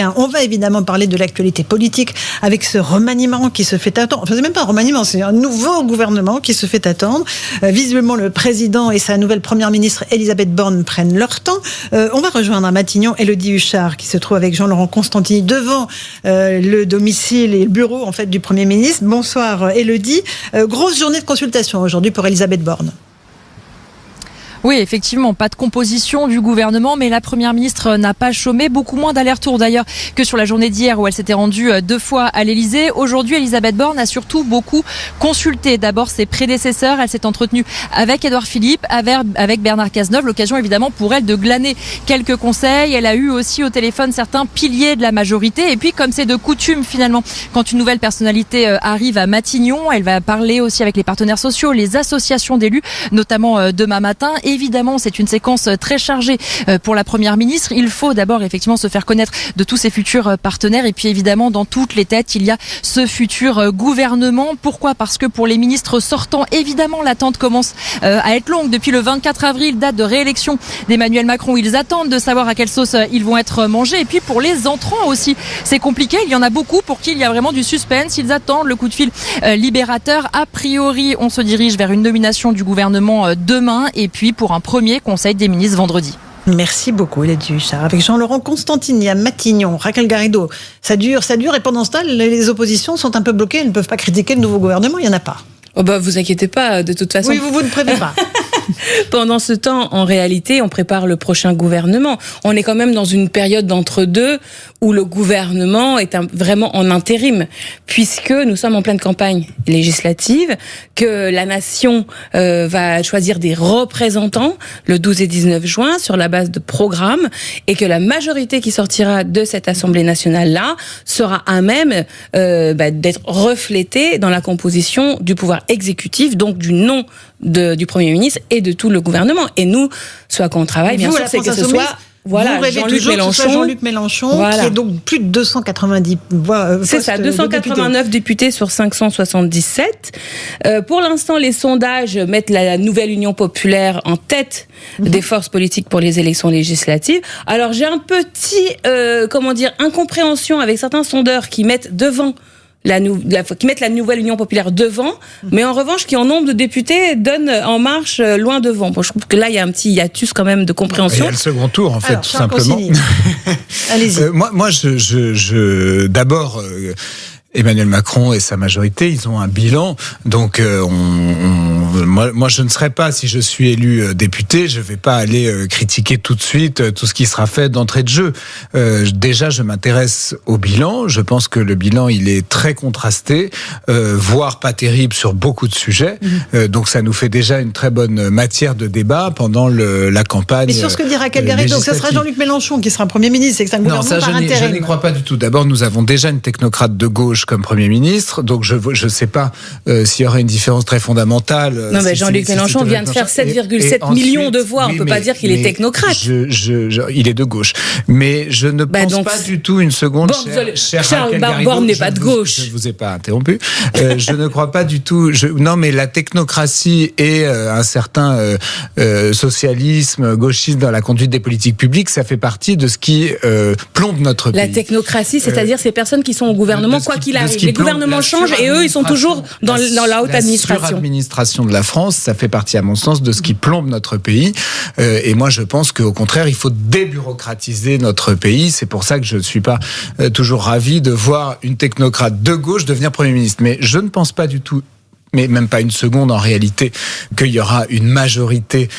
On va évidemment parler de l'actualité politique avec ce remaniement qui se fait attendre. Enfin, c'est même pas un remaniement, c'est un nouveau gouvernement qui se fait attendre. Visiblement, le président et sa nouvelle première ministre Elisabeth Borne prennent leur temps. On va rejoindre à Matignon Élodie Huchard qui se trouve avec Jean-Laurent Constantini devant le domicile et le bureau en fait du Premier ministre. Bonsoir Élodie. Grosse journée de consultation aujourd'hui pour Elisabeth Borne. Oui, effectivement, pas de composition du gouvernement, mais la Première ministre n'a pas chômé. Beaucoup moins d'allers-retours d'ailleurs que sur la journée d'hier où elle s'était rendue 2 fois à l'Élysée. Aujourd'hui, Elisabeth Borne a surtout beaucoup consulté. D'abord ses prédécesseurs. Elle s'est entretenue avec Édouard Philippe, avec Bernard Cazeneuve. L'occasion évidemment pour elle de glaner quelques conseils. Elle a eu aussi au téléphone certains piliers de la majorité. Et puis comme c'est de coutume finalement, quand une nouvelle personnalité arrive à Matignon, elle va parler aussi avec les partenaires sociaux, les associations d'élus, notamment demain matin. Évidemment, c'est une séquence très chargée pour la Première ministre. Il faut d'abord effectivement se faire connaître de tous ses futurs partenaires. Et puis évidemment, dans toutes les têtes, il y a ce futur gouvernement. Pourquoi ? Parce que pour les ministres sortants, évidemment, l'attente commence à être longue. Depuis le 24 avril, date de réélection d'Emmanuel Macron, ils attendent de savoir à quelle sauce ils vont être mangés. Et puis pour les entrants aussi, c'est compliqué. Il y en a beaucoup pour qui il y a vraiment du suspense. Ils attendent le coup de fil libérateur. A priori, on se dirige vers une nomination du gouvernement demain. Et puis pour un premier conseil des ministres vendredi. Merci beaucoup, Élodie Huchard. Avec Jean-Laurent Constantini à Matignon, Raquel Garrido. Ça dure. Et pendant ce temps, les oppositions sont un peu bloquées. Elles ne peuvent pas critiquer le nouveau gouvernement. Il n'y en a pas. Oh bah, vous inquiétez pas, de toute façon. Oui, vous ne prévenez pas. Pendant ce temps, en réalité, on prépare le prochain gouvernement. On est quand même dans une période d'entre-deux où le gouvernement est vraiment en intérim, puisque nous sommes en pleine campagne législative, que la nation va choisir des représentants le 12 et 19 juin sur la base de programmes, et que la majorité qui sortira de cette Assemblée nationale-là sera à même d'être reflétée dans la composition du pouvoir exécutif, donc du nom du Premier ministre et de tout le gouvernement. Et nous, ce à quoi on travaille, bien sûr, c'est que ce soit Jean-Luc Mélenchon, voilà, qui est donc plus de 290 voix. C'est ça, 289 députés sur 577. Pour l'instant, les sondages mettent la nouvelle Union populaire en tête des forces politiques pour les élections législatives. Alors j'ai un petit, incompréhension avec certains sondeurs qui mettent devant qui mettent la nouvelle Union populaire devant, mais en revanche qui en nombre de députés donnent En Marche loin devant. Bon, je trouve que là il y a un petit hiatus quand même de compréhension. Il y a le second tour en fait. Alors, tout simplement. Allez-y. Moi d'abord. Emmanuel Macron et sa majorité, ils ont un bilan. Donc, moi, je ne serai pas, si je suis élu député, je ne vais pas aller critiquer tout de suite tout ce qui sera fait d'entrée de jeu. Déjà, je m'intéresse au bilan. Je pense que le bilan, il est très contrasté, voire pas terrible sur beaucoup de sujets. Donc, ça nous fait déjà une très bonne matière de débat pendant la campagne. Mais sur ce que dit Raquel Garrido, donc ça sera Jean-Luc Mélenchon qui sera Premier ministre, c'est que c'est un gouvernement par intérim. Je n'y crois pas du tout. D'abord, nous avons déjà une technocrate de gauche comme Premier ministre, donc je ne sais pas s'il y aurait une différence très fondamentale. Non, mais Jean-Luc Mélenchon vient de faire 7,7 millions de voix. On ne peut pas dire qu'il est technocrate. Il est de gauche. Mais je ne pense pas du tout une seconde, Charles Borne n'est pas de gauche. Je ne vous ai pas interrompu. Je ne crois pas du tout. Non, mais la technocratie et un certain socialisme, gauchisme dans la conduite des politiques publiques, ça fait partie de ce qui plombe notre pays. La technocratie, c'est-à-dire ces personnes qui sont au gouvernement, quoi qu'il arrive. Les gouvernements changent et eux, ils sont toujours dans la haute administration. La suradministration de la France, ça fait partie, à mon sens, de ce qui plombe notre pays. Et moi, je pense qu'au contraire, il faut débureaucratiser notre pays. C'est pour ça que je ne suis pas toujours ravi de voir une technocrate de gauche devenir Premier ministre. Mais je ne pense pas du tout, mais même pas une seconde en réalité, qu'il y aura une majorité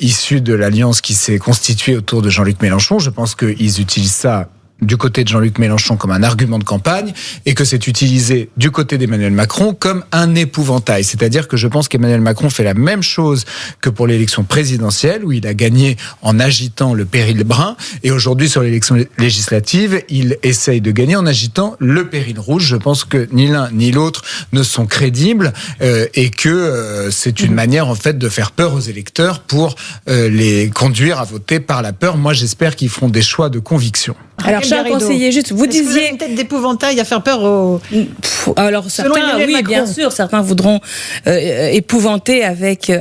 issue de l'alliance qui s'est constituée autour de Jean-Luc Mélenchon. Je pense qu'ils utilisent ça du côté de Jean-Luc Mélenchon comme un argument de campagne et que c'est utilisé du côté d'Emmanuel Macron comme un épouvantail. C'est-à-dire que je pense qu'Emmanuel Macron fait la même chose que pour l'élection présidentielle où il a gagné en agitant le péril brun et aujourd'hui sur l'élection législative, il essaye de gagner en agitant le péril rouge. Je pense que ni l'un ni l'autre ne sont crédibles et que c'est une manière en fait de faire peur aux électeurs pour les conduire à voter par la peur. Moi, j'espère qu'ils feront des choix de conviction. Alors, cher conseiller, juste, vous disiez... Vous avez une tête d'épouvantail à faire peur aux... Alors certains, oui, bien sûr, certains voudront épouvanter avec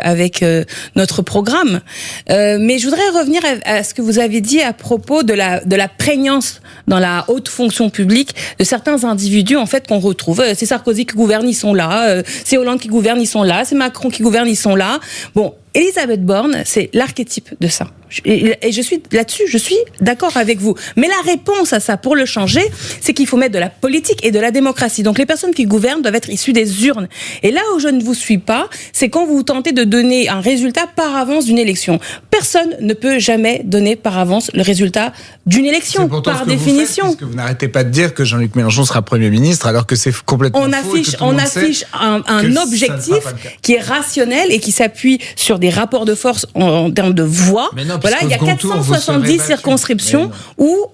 notre programme. Mais je voudrais revenir à ce que vous avez dit à propos de la prégnance dans la haute fonction publique de certains individus en fait qu'on retrouve. C'est Sarkozy qui gouverne, ils sont là. C'est Hollande qui gouverne, ils sont là. C'est Macron qui gouverne, ils sont là. Bon, Elisabeth Borne, c'est l'archétype de ça. Et je suis là-dessus, je suis d'accord avec vous. Mais la réponse à ça, pour le changer, c'est qu'il faut mettre de la politique et de la démocratie. Donc les personnes qui gouvernent doivent être issues des urnes. Et là où je ne vous suis pas, c'est quand vous tentez de donner un résultat par avance d'une élection. Personne ne peut jamais donner par avance le résultat d'une élection, par définition. Parce que vous n'arrêtez pas de dire que Jean-Luc Mélenchon sera Premier ministre, alors que c'est complètement faux. On affiche un objectif qui est rationnel et qui s'appuie sur des rapports de force en termes de voix. Voilà, il y a 470 circonscriptions où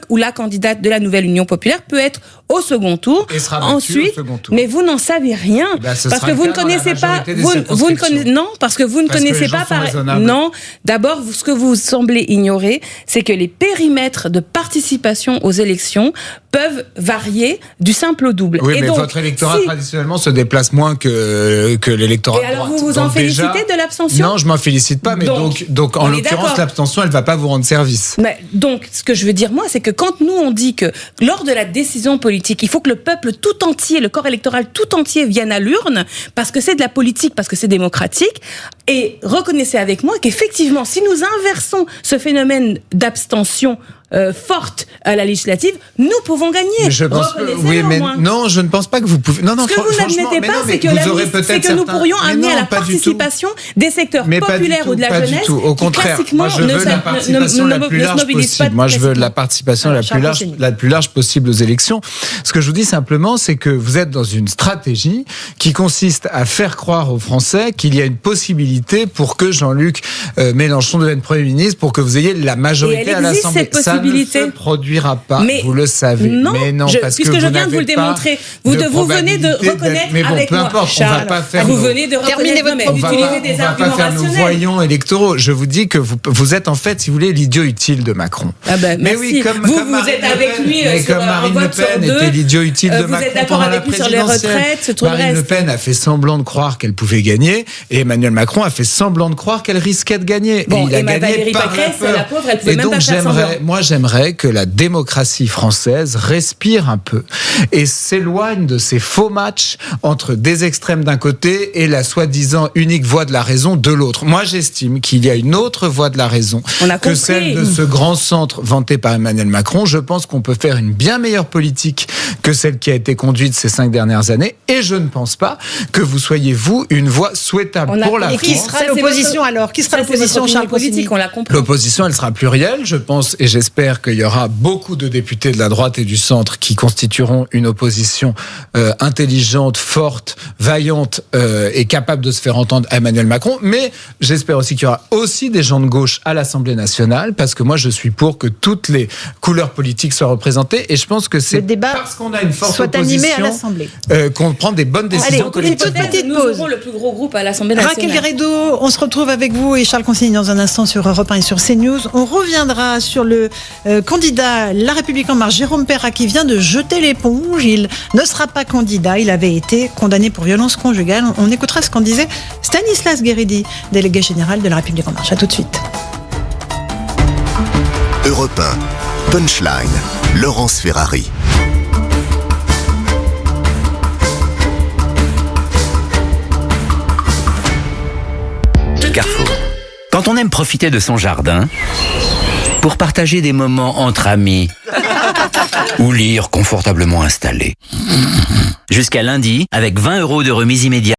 la candidate de la nouvelle Union populaire peut être au second tour. Ensuite, mais vous n'en savez rien parce que vous ne connaissez pas. Non, parce que vous ne connaissez pas. Non, d'abord, ce que vous semblez ignorer, c'est que les périmètres de participation aux élections peuvent varier du simple au double. Oui, mais donc, votre électorat traditionnellement se déplace moins que l'électorat de droite. Et alors vous vous en félicitez de l'abstention ? Non, je m'en félicite pas, mais donc en l'occurrence, l'abstention, elle va pas vous rendre service. Mais donc, ce que je veux dire, moi, c'est que quand nous, on dit que lors de la décision politique, il faut que le peuple tout entier, le corps électoral tout entier vienne à l'urne, parce que c'est de la politique, parce que c'est démocratique, et reconnaissez avec moi qu'effectivement, si nous inversons ce phénomène d'abstention forte à la législative, nous pouvons gagner. Mais je pense oui, mais non, je ne pense pas que vous pouvez. Non, ce que vous n'admettez pas, c'est que nous pourrions amener à la participation des secteurs populaires ou de la jeunesse. Au contraire, moi je veux la participation la plus large possible. Moi je veux la participation la plus large possible aux élections. Ce que je vous dis simplement, c'est que vous êtes dans une stratégie qui consiste à faire croire aux Français qu'il y a une possibilité pour que Jean-Luc Mélenchon devienne Premier ministre, pour que vous ayez la majorité à l'Assemblée. Ça ne se produira pas, vous le savez. Non, parce puisque que je viens de vous le démontrer. Vous venez de reconnaître mais bon, avec peu importe, moi, Charles, on va pas faire vous venez de reconnaître, utiliser des arguments rationnels. On va pas faire nos voyants électoraux. Je vous dis que vous êtes en fait, si vous voulez, l'idiot utile de Macron. Ah ben, mais merci. Oui, comme vous êtes avec lui sur un vote sur deux. Était l'idiot utile de Macron. Vous êtes d'accord avec lui sur les retraites, Marine Le Pen a fait semblant de croire qu'elle pouvait gagner, et Emmanuel Macron a fait semblant de croire qu'elle risquait de gagner. Bon, et Valérie Pécresse, la pauvre, elle pouvait même pas faire semblant. Moi, j'aimerais que la démocratie française respire un peu et s'éloigne de ces faux matchs entre des extrêmes d'un côté et la soi-disant unique voie de la raison de l'autre. Moi, j'estime qu'il y a une autre voie de la raison que celle de ce grand centre vanté par Emmanuel Macron. Je pense qu'on peut faire une bien meilleure politique que celle qui a été conduite ces 5 dernières années, et je ne pense pas que vous soyez, vous, une voie souhaitable pour la France. Et qui sera l'opposition alors ? Qui sera l'opposition, Charles politique, on l'a compris. L'opposition, elle sera plurielle, je pense, et j'espère qu'il y aura beaucoup de députés de la droite et du centre qui constitueront une opposition intelligente, forte, vaillante et capable de se faire entendre à Emmanuel Macron. Mais j'espère aussi qu'il y aura aussi des gens de gauche à l'Assemblée nationale, parce que moi je suis pour que toutes les couleurs politiques soient représentées, et je pense que c'est parce qu'on a une forte opposition qu'on prend des bonnes décisions. Allez, une toute petite pause. Nous aurons le plus gros groupe à l'Assemblée nationale. Raquel Garrido, on se retrouve avec vous et Charles Consigny dans un instant sur Europe 1 et sur CNews. On reviendra sur le candidat La République En Marche, Jérôme Perra, qui vient de jeter l'éponge. Il ne sera pas candidat. Il avait été condamné pour violence conjugale. On écoutera ce qu'en disait Stanislas Guerini, délégué général de La République En Marche. À tout de suite. Europe 1, Punchline, Laurence Ferrari. Carrefour. Quand on aime profiter de son jardin pour partager des moments entre amis ou lire confortablement installé. Jusqu'à lundi, avec 20 € de remise immédiate.